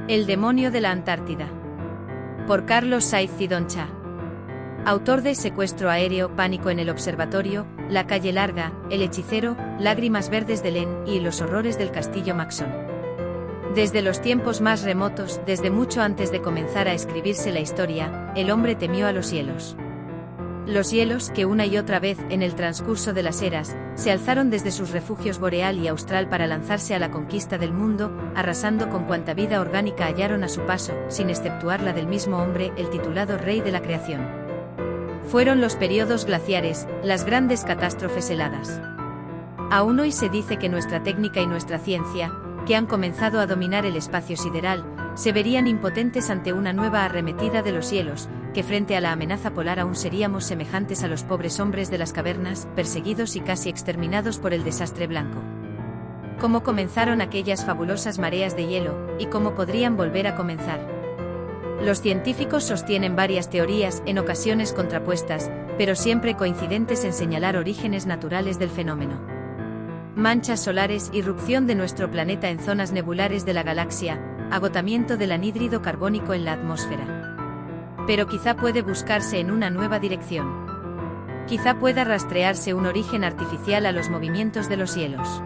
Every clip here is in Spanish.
El demonio de la Antártida. Por Carlos Saiz Cidoncha. Autor de Secuestro aéreo, Pánico en el observatorio, La calle larga, El hechicero, Lágrimas verdes de Len y Los horrores del castillo Maxon. Desde los tiempos más remotos, desde mucho antes de comenzar a escribirse la historia, el hombre temió a los hielos. Los hielos que una y otra vez, en el transcurso de las eras, se alzaron desde sus refugios boreal y austral para lanzarse a la conquista del mundo, arrasando con cuanta vida orgánica hallaron a su paso, sin exceptuar la del mismo hombre, el titulado rey de la creación. Fueron los periodos glaciares, las grandes catástrofes heladas. Aún hoy se dice que nuestra técnica y nuestra ciencia, que han comenzado a dominar el espacio sideral, se verían impotentes ante una nueva arremetida de los hielos, que frente a la amenaza polar aún seríamos semejantes a los pobres hombres de las cavernas, perseguidos y casi exterminados por el desastre blanco. ¿Cómo comenzaron aquellas fabulosas mareas de hielo, y cómo podrían volver a comenzar? Los científicos sostienen varias teorías, en ocasiones contrapuestas, pero siempre coincidentes en señalar orígenes naturales del fenómeno. Manchas solares, irrupción de nuestro planeta en zonas nebulares de la galaxia, agotamiento del anhídrido carbónico en la atmósfera. Pero quizá puede buscarse en una nueva dirección. Quizá pueda rastrearse un origen artificial a los movimientos de los hielos.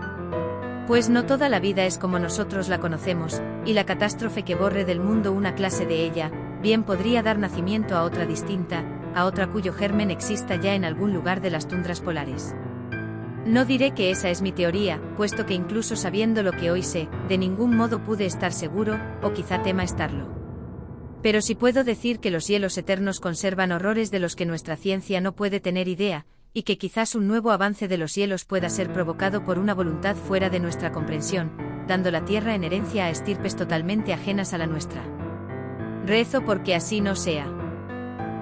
Pues no toda la vida es como nosotros la conocemos, y la catástrofe que borre del mundo una clase de ella, bien podría dar nacimiento a otra distinta, a otra cuyo germen exista ya en algún lugar de las tundras polares. No diré que esa es mi teoría, puesto que incluso sabiendo lo que hoy sé, de ningún modo pude estar seguro, o quizá tema estarlo. Pero sí puedo decir que los hielos eternos conservan horrores de los que nuestra ciencia no puede tener idea, y que quizás un nuevo avance de los hielos pueda ser provocado por una voluntad fuera de nuestra comprensión, dando la Tierra en herencia a estirpes totalmente ajenas a la nuestra. Rezo porque así no sea.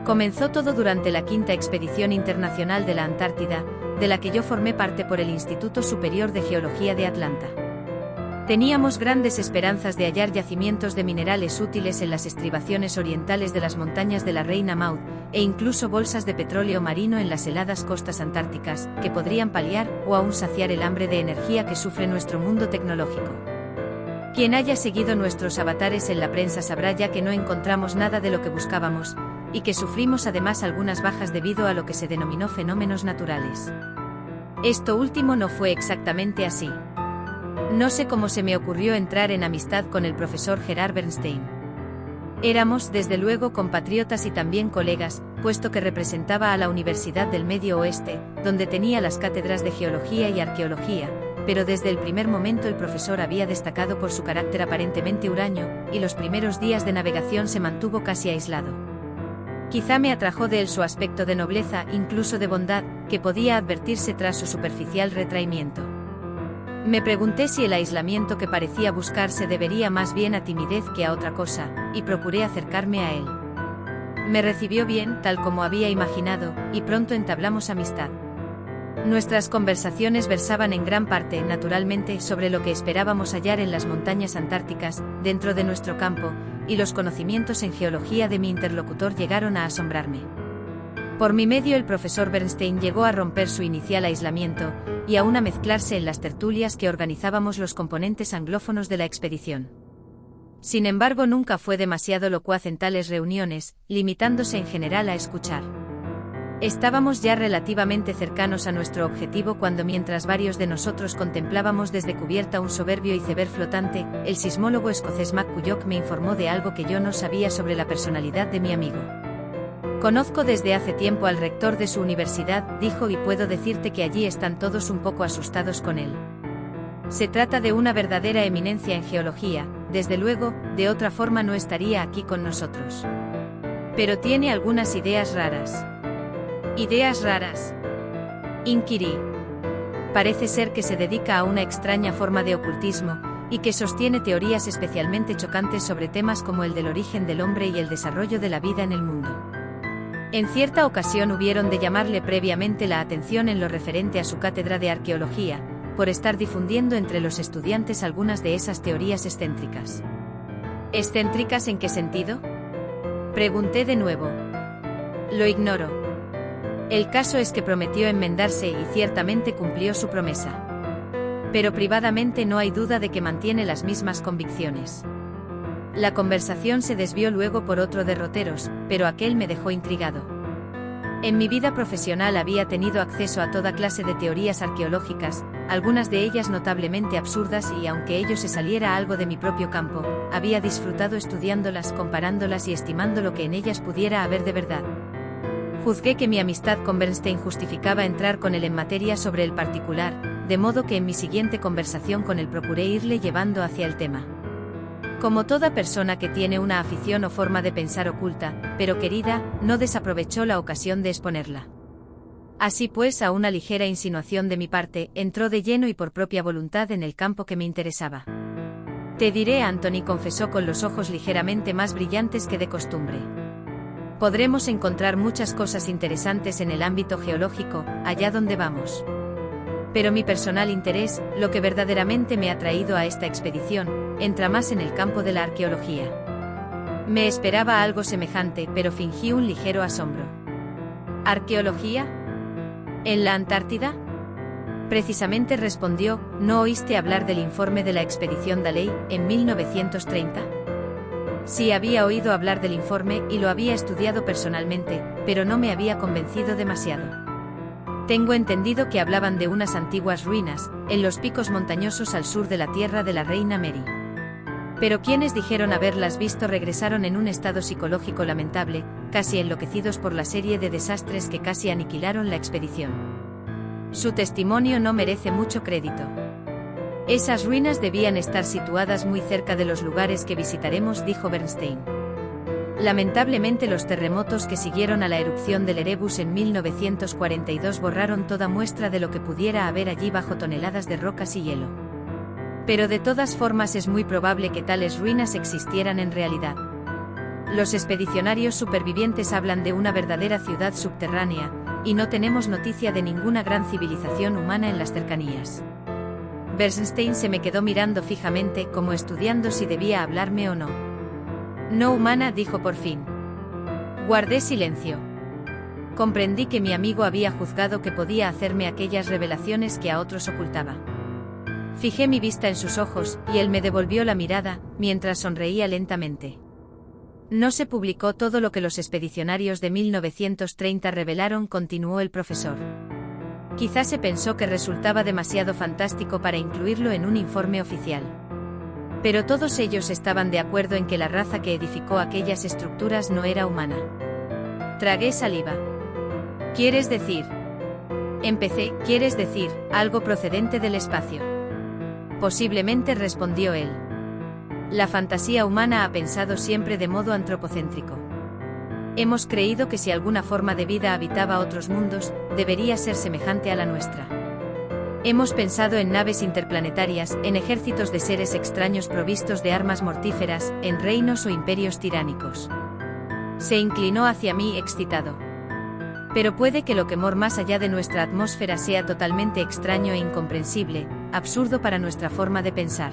Comenzó todo durante la quinta expedición internacional de la Antártida, de la que yo formé parte por el Instituto Superior de Geología de Atlanta. Teníamos grandes esperanzas de hallar yacimientos de minerales útiles en las estribaciones orientales de las montañas de la Reina Maud, e incluso bolsas de petróleo marino en las heladas costas antárticas, que podrían paliar o aún saciar el hambre de energía que sufre nuestro mundo tecnológico. Quien haya seguido nuestros avatares en la prensa sabrá ya que no encontramos nada de lo que buscábamos, y que sufrimos además algunas bajas debido a lo que se denominó fenómenos naturales. Esto último no fue exactamente así. No sé cómo se me ocurrió entrar en amistad con el profesor Gerard Bernstein. Éramos, desde luego, compatriotas y también colegas, puesto que representaba a la Universidad del Medio Oeste, donde tenía las cátedras de Geología y Arqueología, pero desde el primer momento el profesor había destacado por su carácter aparentemente huraño, y los primeros días de navegación se mantuvo casi aislado. Quizá me atrajo de él su aspecto de nobleza, incluso de bondad, que podía advertirse tras su superficial retraimiento. Me pregunté si el aislamiento que parecía buscar se debería más bien a timidez que a otra cosa, y procuré acercarme a él. Me recibió bien, tal como había imaginado, y pronto entablamos amistad. Nuestras conversaciones versaban en gran parte, naturalmente, sobre lo que esperábamos hallar en las montañas antárticas, dentro de nuestro campo, y los conocimientos en geología de mi interlocutor llegaron a asombrarme. Por mi medio el profesor Bernstein llegó a romper su inicial aislamiento, y aún a mezclarse en las tertulias que organizábamos los componentes anglófonos de la expedición. Sin embargo, nunca fue demasiado locuaz en tales reuniones, limitándose en general a escuchar. Estábamos ya relativamente cercanos a nuestro objetivo cuando, mientras varios de nosotros contemplábamos desde cubierta un soberbio iceberg flotante, el sismólogo escocés McCulloch me informó de algo que yo no sabía sobre la personalidad de mi amigo. Conozco desde hace tiempo al rector de su universidad, dijo, y puedo decirte que allí están todos un poco asustados con él. Se trata de una verdadera eminencia en geología, desde luego, de otra forma no estaría aquí con nosotros. Pero tiene algunas ideas raras. ¿Ideas raras?, inquirí. Parece ser que se dedica a una extraña forma de ocultismo, y que sostiene teorías especialmente chocantes sobre temas como el del origen del hombre y el desarrollo de la vida en el mundo. En cierta ocasión hubieron de llamarle previamente la atención en lo referente a su cátedra de arqueología, por estar difundiendo entre los estudiantes algunas de esas teorías excéntricas. ¿Excéntricas en qué sentido?, pregunté de nuevo. Lo ignoro. El caso es que prometió enmendarse y ciertamente cumplió su promesa. Pero privadamente no hay duda de que mantiene las mismas convicciones. La conversación se desvió luego por otro derroteros, pero aquel me dejó intrigado. En mi vida profesional había tenido acceso a toda clase de teorías arqueológicas, algunas de ellas notablemente absurdas y aunque ello se saliera algo de mi propio campo, había disfrutado estudiándolas, comparándolas y estimando lo que en ellas pudiera haber de verdad. Juzgué que mi amistad con Bernstein justificaba entrar con él en materia sobre el particular, de modo que en mi siguiente conversación con él procuré irle llevando hacia el tema. Como toda persona que tiene una afición o forma de pensar oculta, pero querida, no desaprovechó la ocasión de exponerla. Así pues, a una ligera insinuación de mi parte, entró de lleno y por propia voluntad en el campo que me interesaba. Te diré, Anthony confesó con los ojos ligeramente más brillantes que de costumbre. Podremos encontrar muchas cosas interesantes en el ámbito geológico, allá donde vamos. Pero mi personal interés, lo que verdaderamente me ha traído a esta expedición, entra más en el campo de la arqueología. Me esperaba algo semejante, pero fingí un ligero asombro. ¿Arqueología? ¿En la Antártida? Precisamente respondió, ¿no oíste hablar del informe de la expedición Dalley, en 1930? Sí, había oído hablar del informe y lo había estudiado personalmente, pero no me había convencido demasiado. Tengo entendido que hablaban de unas antiguas ruinas, en los picos montañosos al sur de la tierra de la reina Mary. Pero quienes dijeron haberlas visto regresaron en un estado psicológico lamentable, casi enloquecidos por la serie de desastres que casi aniquilaron la expedición. Su testimonio no merece mucho crédito. Esas ruinas debían estar situadas muy cerca de los lugares que visitaremos, dijo Bernstein. Lamentablemente los terremotos que siguieron a la erupción del Erebus en 1942 borraron toda muestra de lo que pudiera haber allí bajo toneladas de rocas y hielo. Pero de todas formas es muy probable que tales ruinas existieran en realidad. Los expedicionarios supervivientes hablan de una verdadera ciudad subterránea, y no tenemos noticia de ninguna gran civilización humana en las cercanías. Bernstein se me quedó mirando fijamente, como estudiando si debía hablarme o no. No humana, dijo por fin. Guardé silencio. Comprendí que mi amigo había juzgado que podía hacerme aquellas revelaciones que a otros ocultaba. Fijé mi vista en sus ojos, y él me devolvió la mirada, mientras sonreía lentamente. No se publicó todo lo que los expedicionarios de 1930 revelaron, continuó el profesor. Quizás se pensó que resultaba demasiado fantástico para incluirlo en un informe oficial. Pero todos ellos estaban de acuerdo en que la raza que edificó aquellas estructuras no era humana. Tragué saliva. ¿Quieres decir? Empecé, ¿quieres decir, algo procedente del espacio? Posiblemente, respondió él. La fantasía humana ha pensado siempre de modo antropocéntrico. Hemos creído que si alguna forma de vida habitaba otros mundos, debería ser semejante a la nuestra. Hemos pensado en naves interplanetarias, en ejércitos de seres extraños provistos de armas mortíferas, en reinos o imperios tiránicos. Se inclinó hacia mí excitado. Pero puede que lo que mora más allá de nuestra atmósfera sea totalmente extraño e incomprensible, absurdo para nuestra forma de pensar.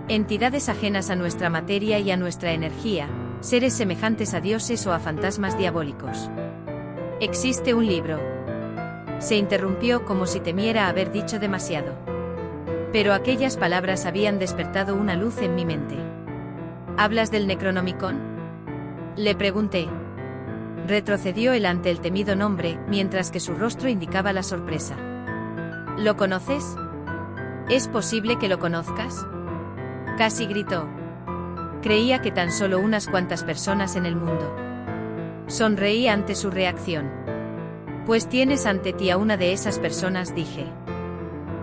Entidades ajenas a nuestra materia y a nuestra energía, seres semejantes a dioses o a fantasmas diabólicos. Existe un libro. Se interrumpió como si temiera haber dicho demasiado. Pero aquellas palabras habían despertado una luz en mi mente. ¿Hablas del Necronomicon? Le pregunté. Retrocedió él ante el temido nombre, mientras que su rostro indicaba la sorpresa. ¿Lo conoces? ¿Es posible que lo conozcas? Casi gritó. Creía que tan solo unas cuantas personas en el mundo. Sonreí ante su reacción. Pues tienes ante ti a una de esas personas, dije.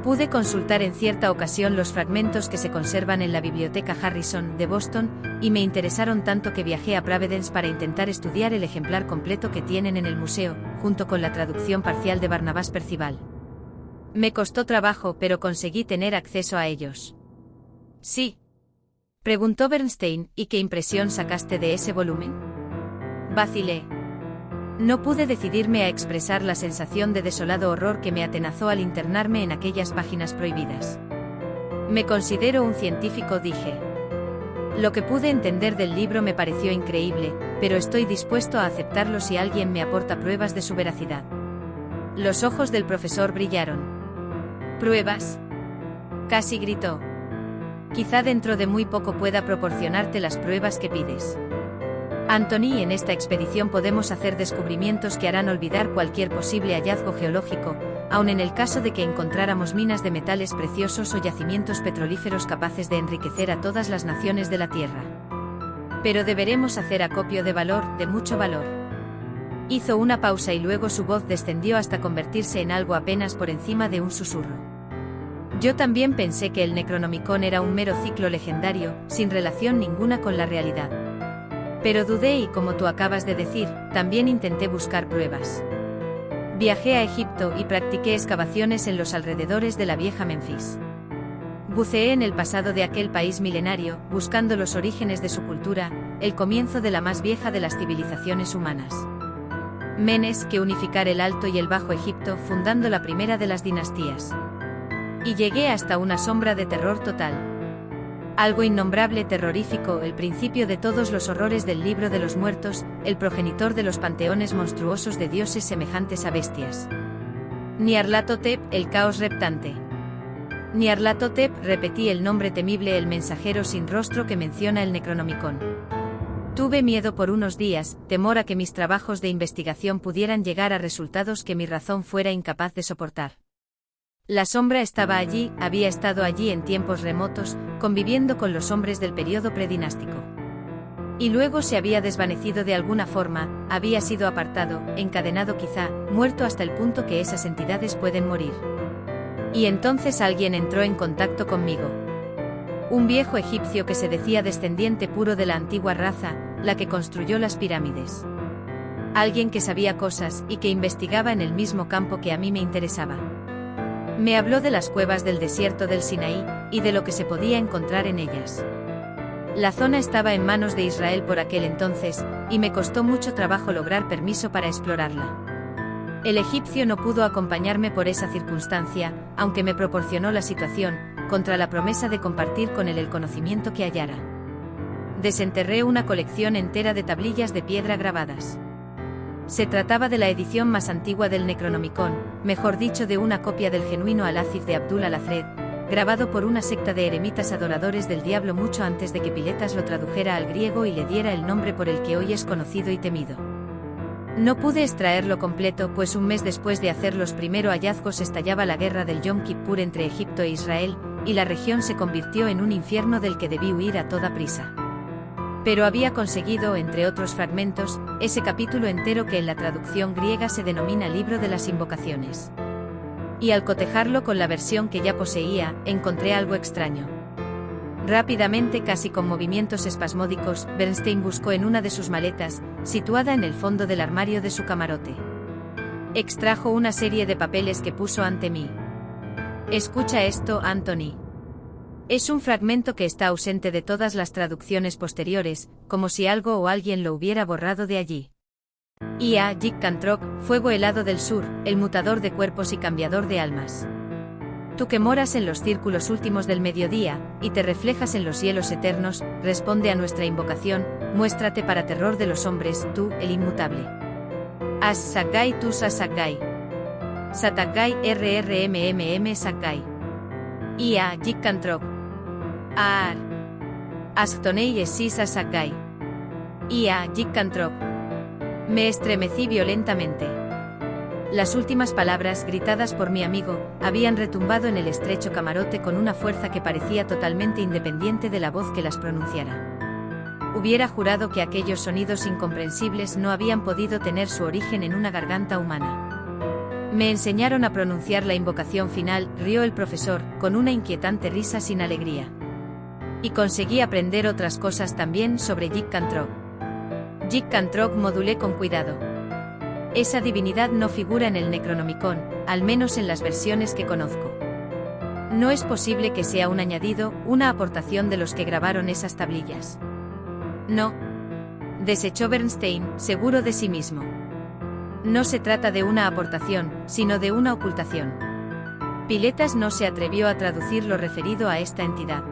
Pude consultar en cierta ocasión los fragmentos que se conservan en la Biblioteca Harrison, de Boston, y me interesaron tanto que viajé a Providence para intentar estudiar el ejemplar completo que tienen en el museo, junto con la traducción parcial de Barnabás Percival. Me costó trabajo, pero conseguí tener acceso a ellos. Sí. Preguntó Bernstein, ¿y qué impresión sacaste de ese volumen? Vacilé. No pude decidirme a expresar la sensación de desolado horror que me atenazó al internarme en aquellas páginas prohibidas. Me considero un científico, dije. Lo que pude entender del libro me pareció increíble, pero estoy dispuesto a aceptarlo si alguien me aporta pruebas de su veracidad. Los ojos del profesor brillaron. ¿Pruebas? Casi gritó. Quizá dentro de muy poco pueda proporcionarte las pruebas que pides. Anthony, en esta expedición podemos hacer descubrimientos que harán olvidar cualquier posible hallazgo geológico, aun en el caso de que encontráramos minas de metales preciosos o yacimientos petrolíferos capaces de enriquecer a todas las naciones de la Tierra. Pero deberemos hacer acopio de valor, de mucho valor. Hizo una pausa y luego su voz descendió hasta convertirse en algo apenas por encima de un susurro. Yo también pensé que el Necronomicon era un mero ciclo legendario, sin relación ninguna con la realidad. Pero dudé y, como tú acabas de decir, también intenté buscar pruebas. Viajé a Egipto y practiqué excavaciones en los alrededores de la vieja Memphis. Buceé en el pasado de aquel país milenario, buscando los orígenes de su cultura, el comienzo de la más vieja de las civilizaciones humanas. Menes, que unificar el Alto y el Bajo Egipto, fundando la primera de las dinastías. Y llegué hasta una sombra de terror total. Algo innombrable, terrorífico, el principio de todos los horrores del libro de los muertos, el progenitor de los panteones monstruosos de dioses semejantes a bestias. Nyarlathotep, el caos reptante. Nyarlathotep, repetí el nombre temible, el mensajero sin rostro que menciona el Necronomicon. Tuve miedo por unos días, temor a que mis trabajos de investigación pudieran llegar a resultados que mi razón fuera incapaz de soportar. La sombra estaba allí, había estado allí en tiempos remotos, conviviendo con los hombres del período predinástico. Y luego se había desvanecido de alguna forma, había sido apartado, encadenado quizá, muerto hasta el punto que esas entidades pueden morir. Y entonces alguien entró en contacto conmigo. Un viejo egipcio que se decía descendiente puro de la antigua raza, la que construyó las pirámides. Alguien que sabía cosas y que investigaba en el mismo campo que a mí me interesaba. Me habló de las cuevas del desierto del Sinaí, y de lo que se podía encontrar en ellas. La zona estaba en manos de Israel por aquel entonces, y me costó mucho trabajo lograr permiso para explorarla. El egipcio no pudo acompañarme por esa circunstancia, aunque me proporcionó la situación, contra la promesa de compartir con él el conocimiento que hallara. Desenterré una colección entera de tablillas de piedra grabadas. Se trataba de la edición más antigua del Necronomicon, mejor dicho de una copia del genuino Al-Azif de Abdul al-Azred, grabado por una secta de eremitas adoradores del diablo mucho antes de que Piletas lo tradujera al griego y le diera el nombre por el que hoy es conocido y temido. No pude extraerlo completo, pues un mes después de hacer los primeros hallazgos estallaba la guerra del Yom Kippur entre Egipto e Israel, y la región se convirtió en un infierno del que debí huir a toda prisa. Pero había conseguido, entre otros fragmentos, ese capítulo entero que en la traducción griega se denomina Libro de las Invocaciones. Y al cotejarlo con la versión que ya poseía, encontré algo extraño. Rápidamente, casi con movimientos espasmódicos, Bernstein buscó en una de sus maletas, situada en el fondo del armario de su camarote. Extrajo una serie de papeles que puso ante mí. Escucha esto, Anthony. Es un fragmento que está ausente de todas las traducciones posteriores, como si algo o alguien lo hubiera borrado de allí. Ia Yik-Kantrok, fuego helado del sur, el mutador de cuerpos y cambiador de almas. Tú que moras en los círculos últimos del mediodía, y te reflejas en los cielos eternos, responde a nuestra invocación, muéstrate para terror de los hombres, tú, el inmutable. As-Sagai tus As-Sagai. Satagai RRMMM Sagai. Ia Yik-Kantrok. Aar. Astonei Esis As-Sagai. Ia Yik-Kantrok. Me estremecí violentamente. Las últimas palabras, gritadas por mi amigo, habían retumbado en el estrecho camarote con una fuerza que parecía totalmente independiente de la voz que las pronunciara. Hubiera jurado que aquellos sonidos incomprensibles no habían podido tener su origen en una garganta humana. Me enseñaron a pronunciar la invocación final, rió el profesor, con una inquietante risa sin alegría. Y conseguí aprender otras cosas también sobre Yik-Kantrok. Yik-Kantrok, modulé con cuidado. Esa divinidad no figura en el Necronomicon, al menos en las versiones que conozco. No es posible que sea un añadido, una aportación de los que grabaron esas tablillas. No. Desechó Bernstein, seguro de sí mismo. No se trata de una aportación, sino de una ocultación. Piletas no se atrevió a traducir lo referido a esta entidad.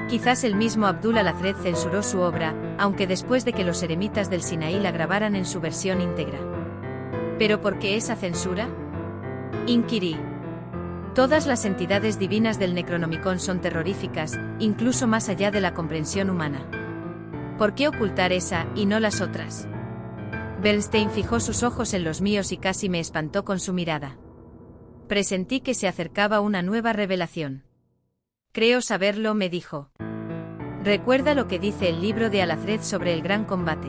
Quizás el mismo Abdul al-Azred censuró su obra, aunque después de que los eremitas del Sinaí la grabaran en su versión íntegra. ¿Pero por qué esa censura?, inquirí. Todas las entidades divinas del Necronomicon son terroríficas, incluso más allá de la comprensión humana. ¿Por qué ocultar esa, y no las otras? Bernstein fijó sus ojos en los míos y casi me espantó con su mirada. Presentí que se acercaba una nueva revelación. Creo saberlo, me dijo. Recuerda lo que dice el libro de Alazred sobre el gran combate.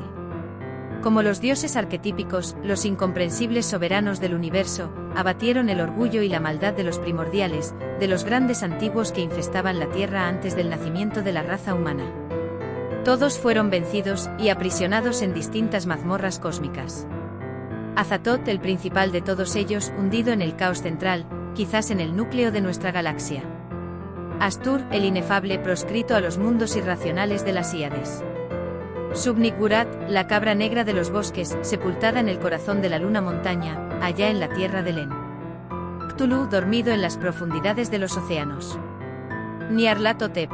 Como los dioses arquetípicos, los incomprensibles soberanos del universo, abatieron el orgullo y la maldad de los primordiales, de los grandes antiguos que infestaban la tierra antes del nacimiento de la raza humana. Todos fueron vencidos y aprisionados en distintas mazmorras cósmicas. Azathoth, el principal de todos ellos, hundido en el caos central, quizás en el núcleo de nuestra galaxia. Astur, el inefable, proscrito a los mundos irracionales de las Híades. Subnigurat, la cabra negra de los bosques, sepultada en el corazón de la luna montaña, allá en la tierra de Len. Cthulhu, dormido en las profundidades de los océanos. Nyarlathotep.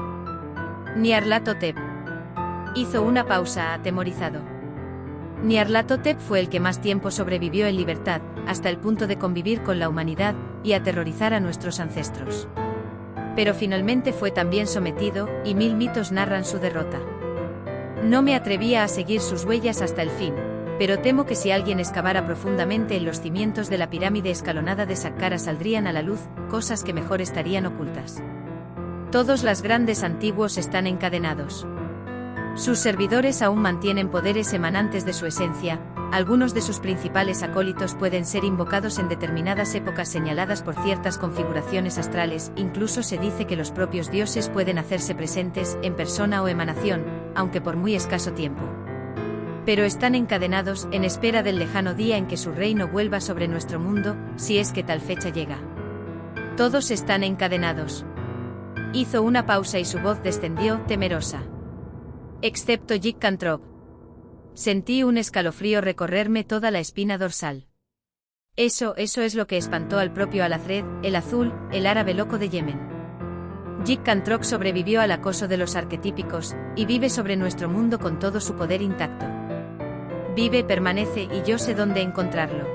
Nyarlathotep. Hizo una pausa, atemorizado. Nyarlathotep fue el que más tiempo sobrevivió en libertad, hasta el punto de convivir con la humanidad y aterrorizar a nuestros ancestros. Pero finalmente fue también sometido, y 1000 mitos narran su derrota. No me atrevía a seguir sus huellas hasta el fin, pero temo que si alguien excavara profundamente en los cimientos de la pirámide escalonada de Saqqara saldrían a la luz cosas que mejor estarían ocultas. Todos los grandes antiguos están encadenados. Sus servidores aún mantienen poderes emanantes de su esencia, algunos de sus principales acólitos pueden ser invocados en determinadas épocas señaladas por ciertas configuraciones astrales, incluso se dice que los propios dioses pueden hacerse presentes, en persona o emanación, aunque por muy escaso tiempo. Pero están encadenados, en espera del lejano día en que su reino vuelva sobre nuestro mundo, si es que tal fecha llega. Todos están encadenados. Hizo una pausa y su voz descendió, temerosa. Excepto Jig Cantrog. Sentí un escalofrío recorrerme toda la espina dorsal. Eso es lo que espantó al propio Alazred, el azul, el árabe loco de Yemen. Jig Cantrog sobrevivió al acoso de los arquetípicos, y vive sobre nuestro mundo con todo su poder intacto. Vive, permanece, y yo sé dónde encontrarlo.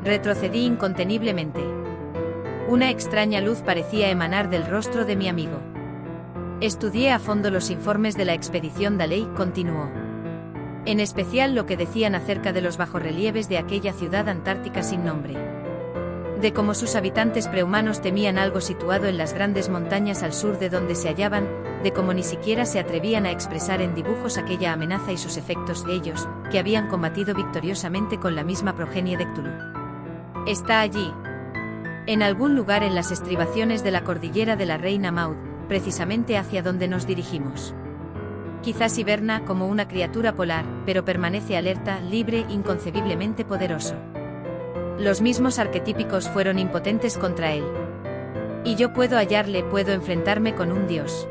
Retrocedí inconteniblemente. Una extraña luz parecía emanar del rostro de mi amigo. Estudié a fondo los informes de la expedición Daley, continuó. En especial lo que decían acerca de los bajorrelieves de aquella ciudad antártica sin nombre. De cómo sus habitantes prehumanos temían algo situado en las grandes montañas al sur de donde se hallaban, de cómo ni siquiera se atrevían a expresar en dibujos aquella amenaza y sus efectos, ellos, que habían combatido victoriosamente con la misma progenie de Cthulhu. Está allí. En algún lugar en las estribaciones de la cordillera de la Reina Maud, precisamente hacia donde nos dirigimos. Quizás hiberna como una criatura polar, pero permanece alerta, libre, inconcebiblemente poderoso. Los mismos arquetípicos fueron impotentes contra él. Y yo puedo hallarle, puedo enfrentarme con un dios.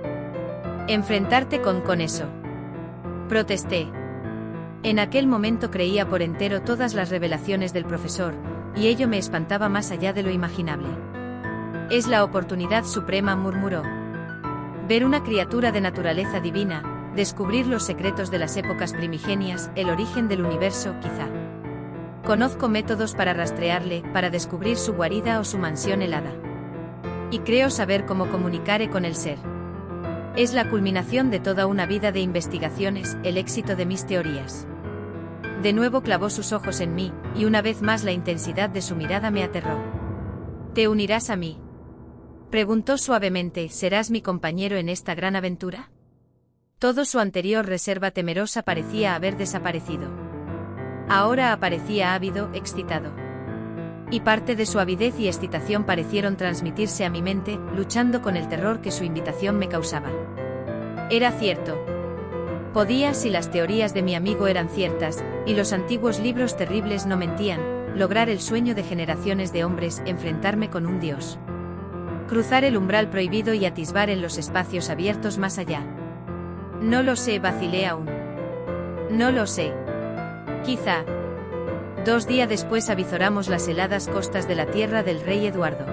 Enfrentarte con eso. Protesté. En aquel momento creía por entero todas las revelaciones del profesor, y ello me espantaba más allá de lo imaginable. Es la oportunidad suprema, murmuró. Ver una criatura de naturaleza divina, descubrir los secretos de las épocas primigenias, el origen del universo, quizá. Conozco métodos para rastrearle, para descubrir su guarida o su mansión helada. Y creo saber cómo comunicaré con el ser. Es la culminación de toda una vida de investigaciones, el éxito de mis teorías. De nuevo clavó sus ojos en mí, y una vez más la intensidad de su mirada me aterró. ¿Te unirás a mí?, preguntó suavemente. ¿Serás mi compañero en esta gran aventura? Todo su anterior reserva temerosa parecía haber desaparecido. Ahora aparecía ávido, excitado. Y parte de su avidez y excitación parecieron transmitirse a mi mente, luchando con el terror que su invitación me causaba. Era cierto. Podía, si las teorías de mi amigo eran ciertas, y los antiguos libros terribles no mentían, lograr el sueño de generaciones de hombres, enfrentarme con un dios. Cruzar el umbral prohibido y atisbar en los espacios abiertos más allá. No lo sé, vacilé aún. No lo sé. Quizá. 2 días después avizoramos las heladas costas de la tierra del rey Eduardo.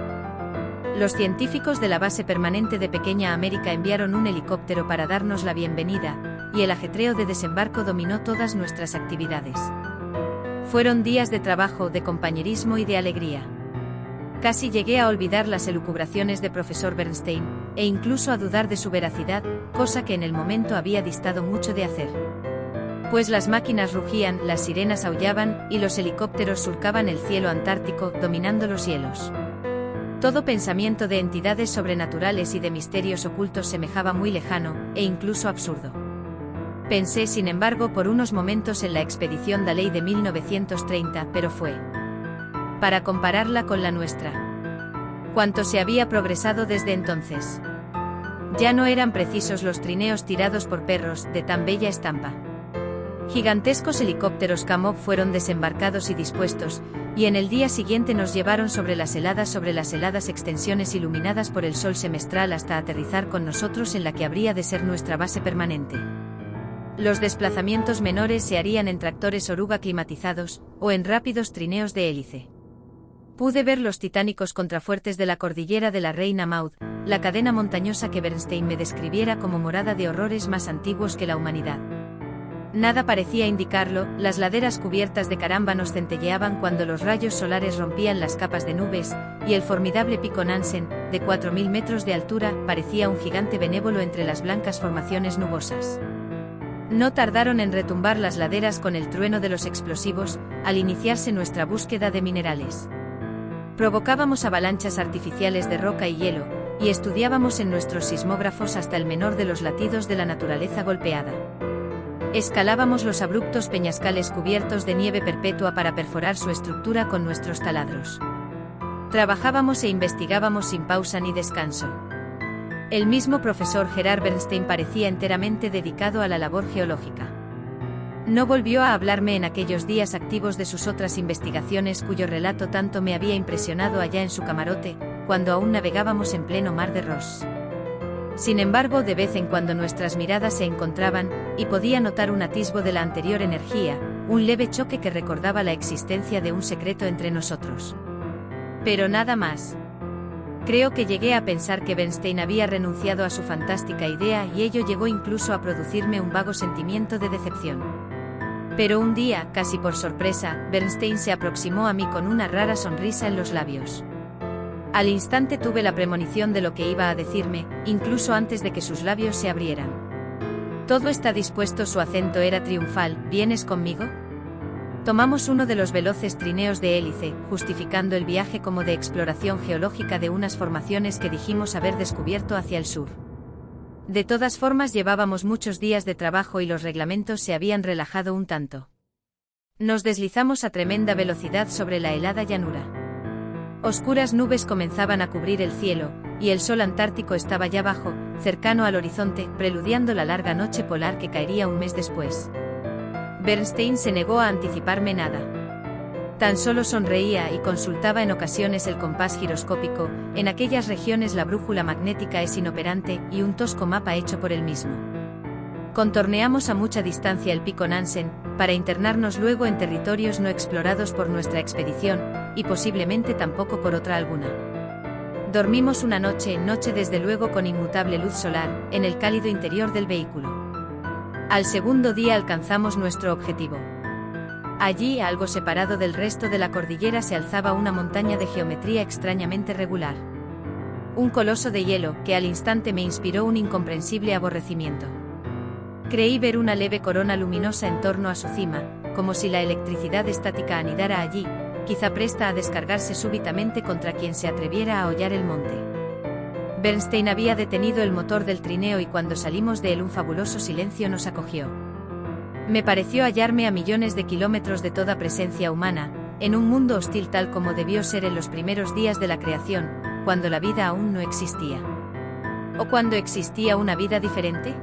Los científicos de la base permanente de Pequeña América enviaron un helicóptero para darnos la bienvenida, y el ajetreo de desembarco dominó todas nuestras actividades. Fueron días de trabajo, de compañerismo y de alegría. Casi llegué a olvidar las elucubraciones de profesor Bernstein, e incluso a dudar de su veracidad, cosa que en el momento había distado mucho de hacer. Pues las máquinas rugían, las sirenas aullaban, y los helicópteros surcaban el cielo antártico, dominando los hielos. Todo pensamiento de entidades sobrenaturales y de misterios ocultos semejaba muy lejano, e incluso absurdo. Pensé, sin embargo, por unos momentos en la expedición Dalley de 1930, pero fue para compararla con la nuestra. Cuánto se había progresado desde entonces. Ya no eran precisos los trineos tirados por perros, de tan bella estampa. Gigantescos helicópteros Kamov fueron desembarcados y dispuestos, y en el día siguiente nos llevaron sobre las heladas extensiones iluminadas por el sol semestral hasta aterrizar con nosotros en la que habría de ser nuestra base permanente. Los desplazamientos menores se harían en tractores oruga climatizados, o en rápidos trineos de hélice. Pude ver los titánicos contrafuertes de la cordillera de la Reina Maud, la cadena montañosa que Bernstein me describiera como morada de horrores más antiguos que la humanidad. Nada parecía indicarlo, las laderas cubiertas de carámbanos centelleaban cuando los rayos solares rompían las capas de nubes, y el formidable pico Nansen, de 4000 metros de altura, parecía un gigante benévolo entre las blancas formaciones nubosas. No tardaron en retumbar las laderas con el trueno de los explosivos, al iniciarse nuestra búsqueda de minerales. Provocábamos avalanchas artificiales de roca y hielo, y estudiábamos en nuestros sismógrafos hasta el menor de los latidos de la naturaleza golpeada. Escalábamos los abruptos peñascales cubiertos de nieve perpetua para perforar su estructura con nuestros taladros. Trabajábamos e investigábamos sin pausa ni descanso. El mismo profesor Gerard Bernstein parecía enteramente dedicado a la labor geológica. No volvió a hablarme en aquellos días activos de sus otras investigaciones cuyo relato tanto me había impresionado allá en su camarote, cuando aún navegábamos en pleno mar de Ross. Sin embargo, de vez en cuando nuestras miradas se encontraban, y podía notar un atisbo de la anterior energía, un leve choque que recordaba la existencia de un secreto entre nosotros. Pero nada más. Creo que llegué a pensar que Bernstein había renunciado a su fantástica idea y ello llegó incluso a producirme un vago sentimiento de decepción. Pero un día, casi por sorpresa, Bernstein se aproximó a mí con una rara sonrisa en los labios. Al instante tuve la premonición de lo que iba a decirme, incluso antes de que sus labios se abrieran. Todo está dispuesto, su acento era triunfal. ¿Vienes conmigo? Tomamos uno de los veloces trineos de hélice, justificando el viaje como de exploración geológica de unas formaciones que dijimos haber descubierto hacia el sur. De todas formas llevábamos muchos días de trabajo y los reglamentos se habían relajado un tanto. Nos deslizamos a tremenda velocidad sobre la helada llanura. Oscuras nubes comenzaban a cubrir el cielo, y el sol antártico estaba ya bajo, cercano al horizonte, preludiando la larga noche polar que caería un mes después. Bernstein se negó a anticiparme nada. Tan solo sonreía y consultaba en ocasiones el compás giroscópico. En aquellas regiones la brújula magnética es inoperante, y un tosco mapa hecho por él mismo. Contorneamos a mucha distancia el pico Nansen, para internarnos luego en territorios no explorados por nuestra expedición, y posiblemente tampoco por otra alguna. Dormimos una noche desde luego con inmutable luz solar, en el cálido interior del vehículo. Al segundo día alcanzamos nuestro objetivo. Allí, algo separado del resto de la cordillera, se alzaba una montaña de geometría extrañamente regular. Un coloso de hielo, que al instante me inspiró un incomprensible aborrecimiento. Creí ver una leve corona luminosa en torno a su cima, como si la electricidad estática anidara allí, quizá presta a descargarse súbitamente contra quien se atreviera a hollar el monte. Bernstein había detenido el motor del trineo y cuando salimos de él un fabuloso silencio nos acogió. Me pareció hallarme a millones de kilómetros de toda presencia humana, en un mundo hostil tal como debió ser en los primeros días de la creación, cuando la vida aún no existía. ¿O cuando existía una vida diferente?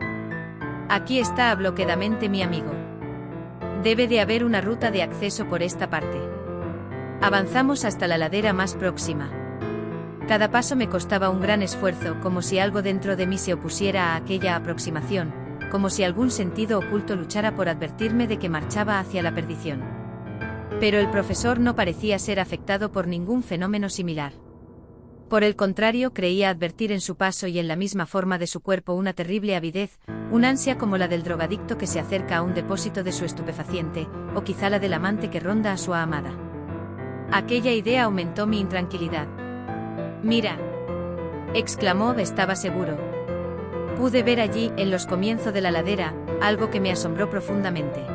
Aquí está, habló quedamente mi amigo. Debe de haber una ruta de acceso por esta parte. Avanzamos hasta la ladera más próxima. Cada paso me costaba un gran esfuerzo, como si algo dentro de mí se opusiera a aquella aproximación, como si algún sentido oculto luchara por advertirme de que marchaba hacia la perdición. Pero el profesor no parecía ser afectado por ningún fenómeno similar. Por el contrario, creía advertir en su paso y en la misma forma de su cuerpo una terrible avidez, un ansia como la del drogadicto que se acerca a un depósito de su estupefaciente, o quizá la del amante que ronda a su amada. Aquella idea aumentó mi intranquilidad. Mira, exclamó, estaba seguro. Pude ver allí, en los comienzos de la ladera, algo que me asombró profundamente.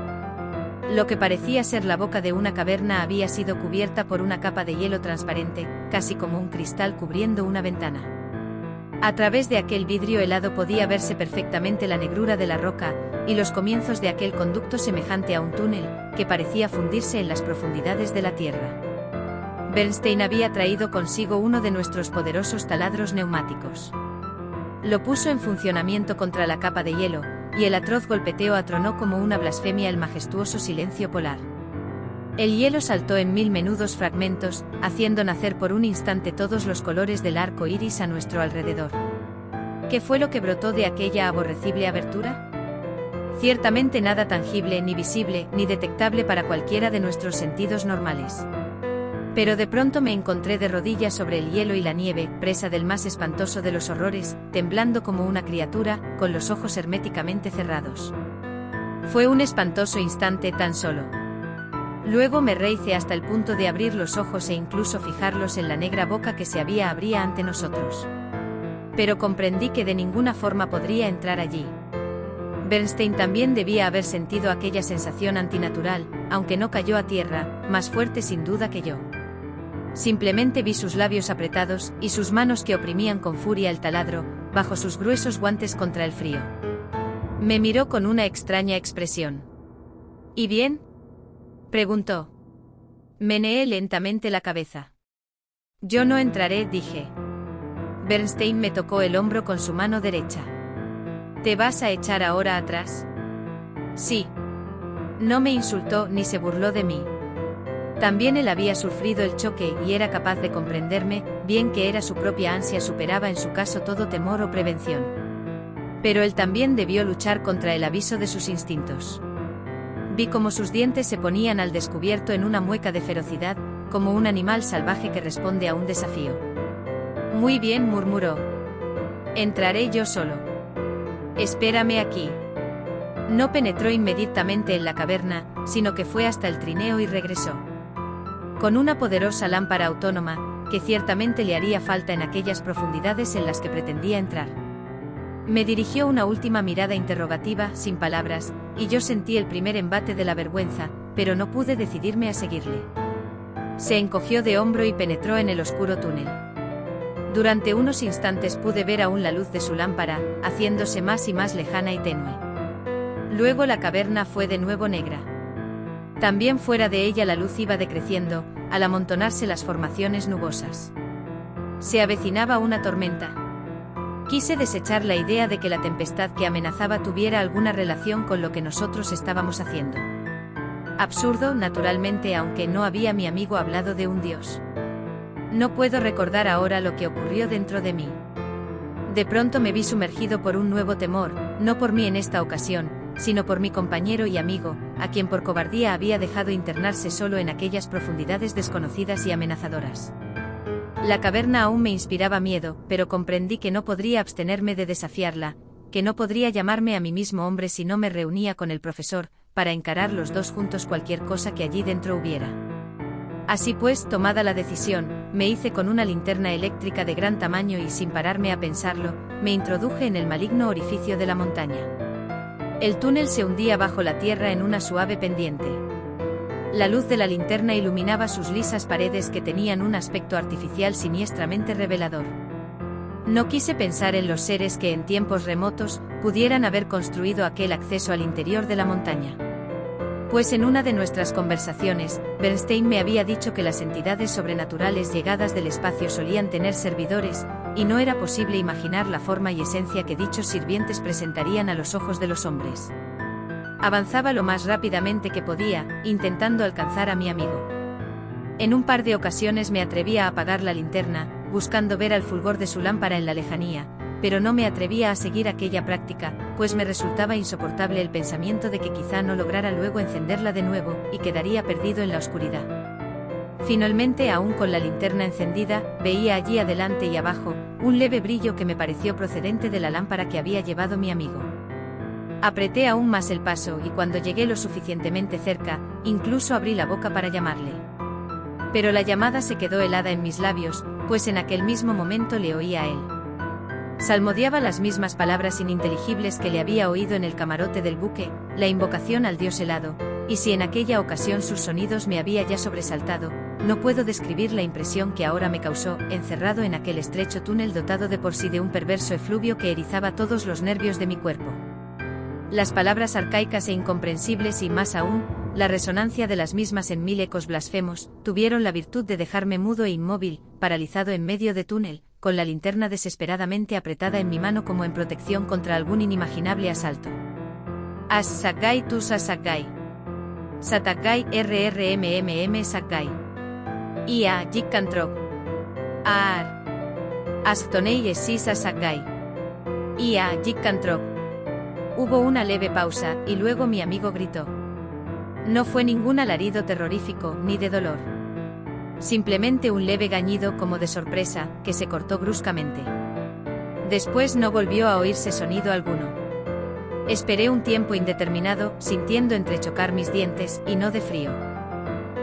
Lo que parecía ser la boca de una caverna había sido cubierta por una capa de hielo transparente, casi como un cristal cubriendo una ventana. A través de aquel vidrio helado podía verse perfectamente la negrura de la roca, y los comienzos de aquel conducto semejante a un túnel, que parecía fundirse en las profundidades de la tierra. Bernstein había traído consigo uno de nuestros poderosos taladros neumáticos. Lo puso en funcionamiento contra la capa de hielo, y el atroz golpeteo atronó como una blasfemia el majestuoso silencio polar. El hielo saltó en 1000 menudos fragmentos, haciendo nacer por un instante todos los colores del arco iris a nuestro alrededor. ¿Qué fue lo que brotó de aquella aborrecible abertura? Ciertamente nada tangible, ni visible, ni detectable para cualquiera de nuestros sentidos normales. Pero de pronto me encontré de rodillas sobre el hielo y la nieve, presa del más espantoso de los horrores, temblando como una criatura, con los ojos herméticamente cerrados. Fue un espantoso instante tan solo. Luego me rehicé hasta el punto de abrir los ojos e incluso fijarlos en la negra boca que se abría ante nosotros. Pero comprendí que de ninguna forma podría entrar allí. Bernstein también debía haber sentido aquella sensación antinatural, aunque no cayó a tierra, más fuerte sin duda que yo. Simplemente vi sus labios apretados, y sus manos que oprimían con furia el taladro, bajo sus gruesos guantes contra el frío. Me miró con una extraña expresión. ¿Y bien?, preguntó. Meneé lentamente la cabeza. Yo no entraré, dije. Bernstein me tocó el hombro con su mano derecha. ¿Te vas a echar ahora atrás? Sí. No me insultó ni se burló de mí. También él había sufrido el choque y era capaz de comprenderme, bien que era su propia ansia superaba en su caso todo temor o prevención. Pero él también debió luchar contra el aviso de sus instintos. Vi cómo sus dientes se ponían al descubierto en una mueca de ferocidad, como un animal salvaje que responde a un desafío. Muy bien, murmuró. Entraré yo solo. Espérame aquí. No penetró inmediatamente en la caverna, sino que fue hasta el trineo y regresó. Con una poderosa lámpara autónoma, que ciertamente le haría falta en aquellas profundidades en las que pretendía entrar. Me dirigió una última mirada interrogativa, sin palabras, y yo sentí el primer embate de la vergüenza, pero no pude decidirme a seguirle. Se encogió de hombro y penetró en el oscuro túnel. Durante unos instantes pude ver aún la luz de su lámpara, haciéndose más y más lejana y tenue. Luego la caverna fue de nuevo negra. También fuera de ella la luz iba decreciendo, al amontonarse las formaciones nubosas. Se avecinaba una tormenta. Quise desechar la idea de que la tempestad que amenazaba tuviera alguna relación con lo que nosotros estábamos haciendo. Absurdo, naturalmente, aunque no había mi amigo hablado de un dios. No puedo recordar ahora lo que ocurrió dentro de mí. De pronto me vi sumergido por un nuevo temor, no por mí en esta ocasión, sino por mi compañero y amigo, a quien por cobardía había dejado internarse solo en aquellas profundidades desconocidas y amenazadoras. La caverna aún me inspiraba miedo, pero comprendí que no podría abstenerme de desafiarla, que no podría llamarme a mí mismo hombre si no me reunía con el profesor, para encarar los dos juntos cualquier cosa que allí dentro hubiera. Así pues, tomada la decisión, me hice con una linterna eléctrica de gran tamaño y sin pararme a pensarlo, me introduje en el maligno orificio de la montaña. El túnel se hundía bajo la tierra en una suave pendiente. La luz de la linterna iluminaba sus lisas paredes que tenían un aspecto artificial siniestramente revelador. No quise pensar en los seres que en tiempos remotos pudieran haber construido aquel acceso al interior de la montaña. Pues en una de nuestras conversaciones, Bernstein me había dicho que las entidades sobrenaturales llegadas del espacio solían tener servidores, y no era posible imaginar la forma y esencia que dichos sirvientes presentarían a los ojos de los hombres. Avanzaba lo más rápidamente que podía, intentando alcanzar a mi amigo. En un par de ocasiones me atreví a apagar la linterna, buscando ver al fulgor de su lámpara en la lejanía, pero no me atrevía a seguir aquella práctica, pues me resultaba insoportable el pensamiento de que quizá no lograra luego encenderla de nuevo, y quedaría perdido en la oscuridad. Finalmente, aún con la linterna encendida, veía allí adelante y abajo, un leve brillo que me pareció procedente de la lámpara que había llevado mi amigo. Apreté aún más el paso y cuando llegué lo suficientemente cerca, incluso abrí la boca para llamarle. Pero la llamada se quedó helada en mis labios, pues en aquel mismo momento le oí a él. Salmodiaba las mismas palabras ininteligibles que le había oído en el camarote del buque, la invocación al dios helado, y si en aquella ocasión sus sonidos me había ya sobresaltado, no puedo describir la impresión que ahora me causó, encerrado en aquel estrecho túnel dotado de por sí de un perverso efluvio que erizaba todos los nervios de mi cuerpo. Las palabras arcaicas e incomprensibles y, más aún, la resonancia de las mismas en mil ecos blasfemos, tuvieron la virtud de dejarme mudo e inmóvil, paralizado en medio de túnel, con la linterna desesperadamente apretada en mi mano como en protección contra algún inimaginable asalto. As-Sagai tus As-Sagai. Satagai RRMMM Sagai. Ia Jikkantrok. Aar. Astonei Esis As-Sagai. Ia Jikkantrok. Hubo una leve pausa, y luego mi amigo gritó. No fue ningún alarido terrorífico, ni de dolor. Simplemente un leve gañido como de sorpresa, que se cortó bruscamente. Después no volvió a oírse sonido alguno. Esperé un tiempo indeterminado, sintiendo entrechocar mis dientes, y no de frío.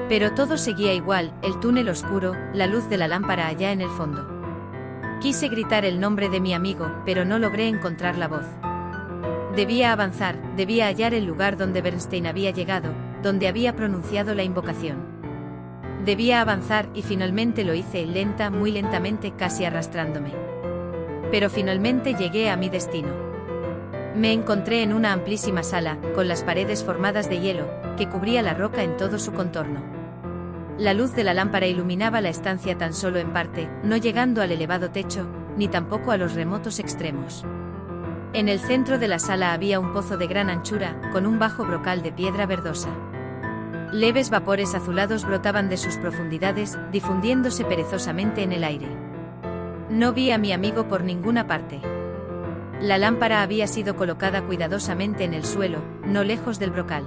Pero todo seguía igual, el túnel oscuro, la luz de la lámpara allá en el fondo. Quise gritar el nombre de mi amigo, pero no logré encontrar la voz. Debía avanzar, debía hallar el lugar donde Bernstein había llegado, donde había pronunciado la invocación. Debía avanzar y finalmente lo hice, lenta, muy lentamente, casi arrastrándome. Pero finalmente llegué a mi destino. Me encontré en una amplísima sala, con las paredes formadas de hielo, que cubría la roca en todo su contorno. La luz de la lámpara iluminaba la estancia tan solo en parte, no llegando al elevado techo, ni tampoco a los remotos extremos. En el centro de la sala había un pozo de gran anchura, con un bajo brocal de piedra verdosa. Leves vapores azulados brotaban de sus profundidades, difundiéndose perezosamente en el aire. No vi a mi amigo por ninguna parte. La lámpara había sido colocada cuidadosamente en el suelo, no lejos del brocal.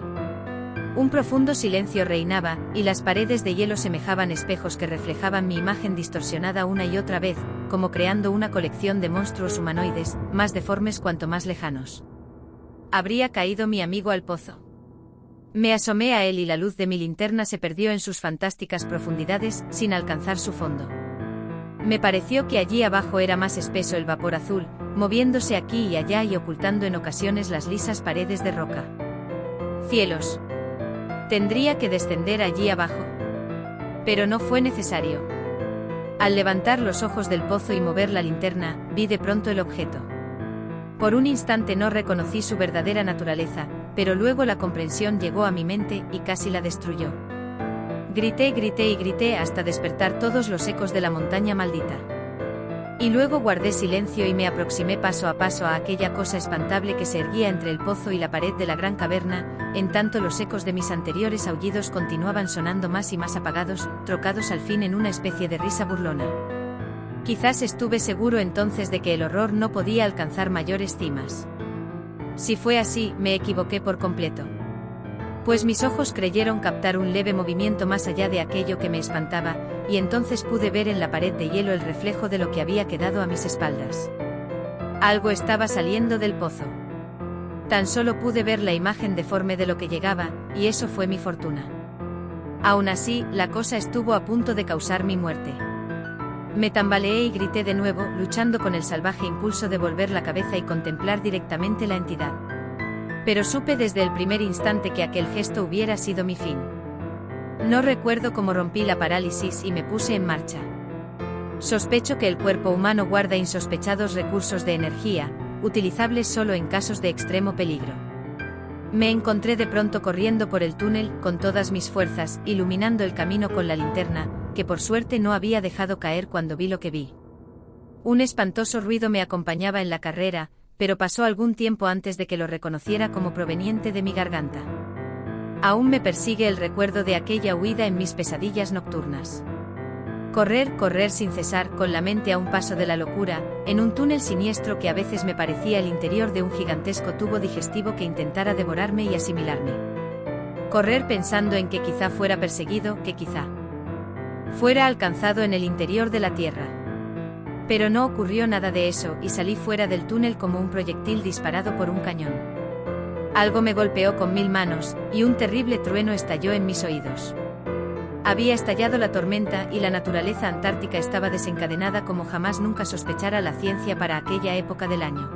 Un profundo silencio reinaba, y las paredes de hielo semejaban espejos que reflejaban mi imagen distorsionada una y otra vez, como creando una colección de monstruos humanoides, más deformes cuanto más lejanos. ¿Habría caído mi amigo al pozo? Me asomé a él y la luz de mi linterna se perdió en sus fantásticas profundidades, sin alcanzar su fondo. Me pareció que allí abajo era más espeso el vapor azul, moviéndose aquí y allá y ocultando en ocasiones las lisas paredes de roca. ¡Cielos! ¿Tendría que descender allí abajo? Pero no fue necesario. Al levantar los ojos del pozo y mover la linterna, vi de pronto el objeto. Por un instante no reconocí su verdadera naturaleza, pero luego la comprensión llegó a mi mente y casi la destruyó. Grité, grité y grité hasta despertar todos los ecos de la montaña maldita. Y luego guardé silencio y me aproximé paso a paso a aquella cosa espantable que se erguía entre el pozo y la pared de la gran caverna, en tanto los ecos de mis anteriores aullidos continuaban sonando más y más apagados, trocados al fin en una especie de risa burlona. Quizás estuve seguro entonces de que el horror no podía alcanzar mayores cimas. Si fue así, me equivoqué por completo. Pues mis ojos creyeron captar un leve movimiento más allá de aquello que me espantaba, y entonces pude ver en la pared de hielo el reflejo de lo que había quedado a mis espaldas. Algo estaba saliendo del pozo. Tan solo pude ver la imagen deforme de lo que llegaba, y eso fue mi fortuna. Aún así, la cosa estuvo a punto de causar mi muerte. Me tambaleé y grité de nuevo, luchando con el salvaje impulso de volver la cabeza y contemplar directamente la entidad. Pero supe desde el primer instante que aquel gesto hubiera sido mi fin. No recuerdo cómo rompí la parálisis y me puse en marcha. Sospecho que el cuerpo humano guarda insospechados recursos de energía, utilizables solo en casos de extremo peligro. Me encontré de pronto corriendo por el túnel, con todas mis fuerzas, iluminando el camino con la linterna, que por suerte no había dejado caer cuando vi lo que vi. Un espantoso ruido me acompañaba en la carrera, pero pasó algún tiempo antes de que lo reconociera como proveniente de mi garganta. Aún me persigue el recuerdo de aquella huida en mis pesadillas nocturnas. Correr, correr sin cesar, con la mente a un paso de la locura, en un túnel siniestro que a veces me parecía el interior de un gigantesco tubo digestivo que intentara devorarme y asimilarme. Correr pensando en que quizá fuera perseguido, que quizá fuera alcanzado en el interior de la tierra. Pero no ocurrió nada de eso, y salí fuera del túnel como un proyectil disparado por un cañón. Algo me golpeó con 1000 manos, y un terrible trueno estalló en mis oídos. Había estallado la tormenta y la naturaleza antártica estaba desencadenada como jamás nunca sospechara la ciencia para aquella época del año.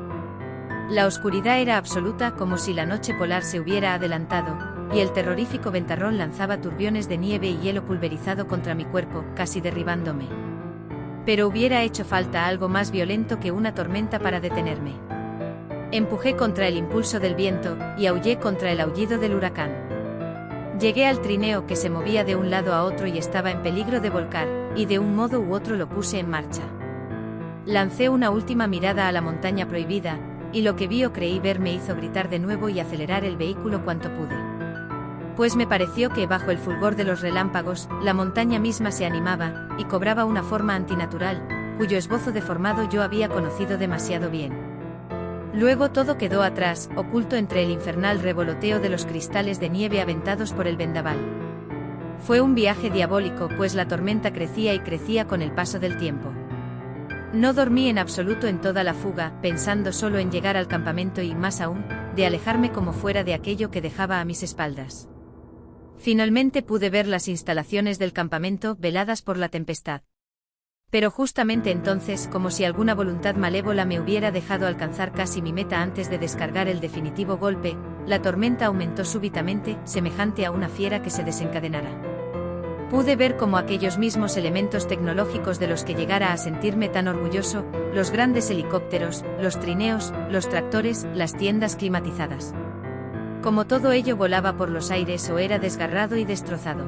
La oscuridad era absoluta, como si la noche polar se hubiera adelantado, y el terrorífico ventarrón lanzaba turbiones de nieve y hielo pulverizado contra mi cuerpo, casi derribándome. Pero hubiera hecho falta algo más violento que una tormenta para detenerme. Empujé contra el impulso del viento, y aullé contra el aullido del huracán. Llegué al trineo que se movía de un lado a otro y estaba en peligro de volcar, y de un modo u otro lo puse en marcha. Lancé una última mirada a la montaña prohibida, y lo que vi o creí ver me hizo gritar de nuevo y acelerar el vehículo cuanto pude. Pues me pareció que, bajo el fulgor de los relámpagos, la montaña misma se animaba, y cobraba una forma antinatural, cuyo esbozo deformado yo había conocido demasiado bien. Luego todo quedó atrás, oculto entre el infernal revoloteo de los cristales de nieve aventados por el vendaval. Fue un viaje diabólico, pues la tormenta crecía y crecía con el paso del tiempo. No dormí en absoluto en toda la fuga, pensando solo en llegar al campamento y, más aún, de alejarme como fuera de aquello que dejaba a mis espaldas. Finalmente pude ver las instalaciones del campamento, veladas por la tempestad. Pero justamente entonces, como si alguna voluntad malévola me hubiera dejado alcanzar casi mi meta antes de descargar el definitivo golpe, la tormenta aumentó súbitamente, semejante a una fiera que se desencadenara. Pude ver cómo aquellos mismos elementos tecnológicos de los que llegara a sentirme tan orgulloso, los grandes helicópteros, los trineos, los tractores, las tiendas climatizadas. Como todo ello volaba por los aires o era desgarrado y destrozado.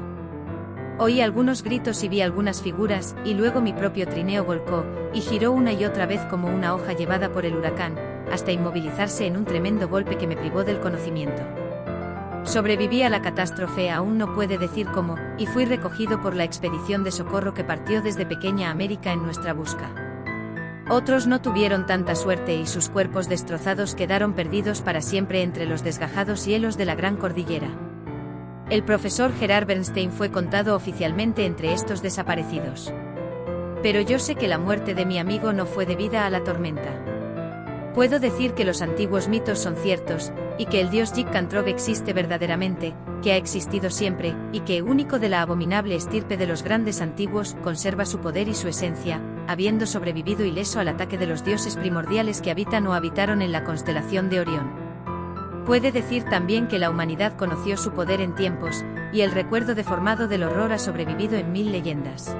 Oí algunos gritos y vi algunas figuras, y luego mi propio trineo volcó, y giró una y otra vez como una hoja llevada por el huracán, hasta inmovilizarse en un tremendo golpe que me privó del conocimiento. Sobreviví a la catástrofe, aún no puede decir cómo, y fui recogido por la expedición de socorro que partió desde Pequeña América en nuestra busca. Otros no tuvieron tanta suerte y sus cuerpos destrozados quedaron perdidos para siempre entre los desgajados hielos de la Gran Cordillera. El profesor Gerard Bernstein fue contado oficialmente entre estos desaparecidos. Pero yo sé que la muerte de mi amigo no fue debida a la tormenta. Puedo decir que los antiguos mitos son ciertos, y que el dios Jig-Cantrog existe verdaderamente, que ha existido siempre, y que, único de la abominable estirpe de los grandes antiguos, conserva su poder y su esencia, habiendo sobrevivido ileso al ataque de los dioses primordiales que habitan o habitaron en la constelación de Orión. Puede decir también que la humanidad conoció su poder en tiempos, y el recuerdo deformado del horror ha sobrevivido en 1000 leyendas.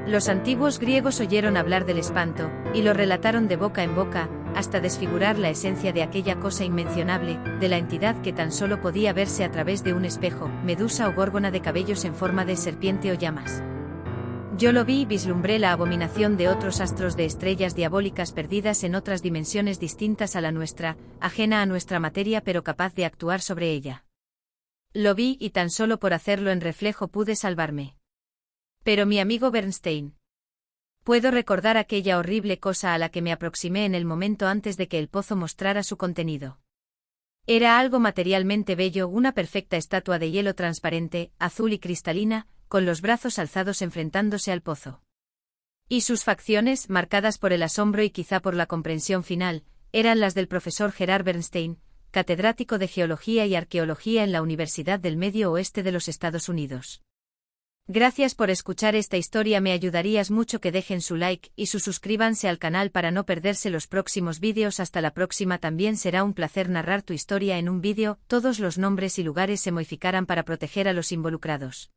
Los antiguos griegos oyeron hablar del espanto, y lo relataron de boca en boca, hasta desfigurar la esencia de aquella cosa inmencionable, de la entidad que tan solo podía verse a través de un espejo, medusa o górgona de cabellos en forma de serpiente o llamas. Yo lo vi y vislumbré la abominación de otros astros de estrellas diabólicas perdidas en otras dimensiones distintas a la nuestra, ajena a nuestra materia pero capaz de actuar sobre ella. Lo vi y tan solo por hacerlo en reflejo pude salvarme. Pero mi amigo Bernstein. Puedo recordar aquella horrible cosa a la que me aproximé en el momento antes de que el pozo mostrara su contenido. Era algo materialmente bello, una perfecta estatua de hielo transparente, azul y cristalina, con los brazos alzados enfrentándose al pozo. Y sus facciones, marcadas por el asombro y quizá por la comprensión final, eran las del profesor Gerard Bernstein, catedrático de Geología y Arqueología en la Universidad del Medio Oeste de los Estados Unidos. Gracias por escuchar esta historia, me ayudarías mucho que dejen su like y suscríbanse al canal para no perderse los próximos vídeos. Hasta la próxima. También será un placer narrar tu historia en un vídeo, todos los nombres y lugares se modificarán para proteger a los involucrados.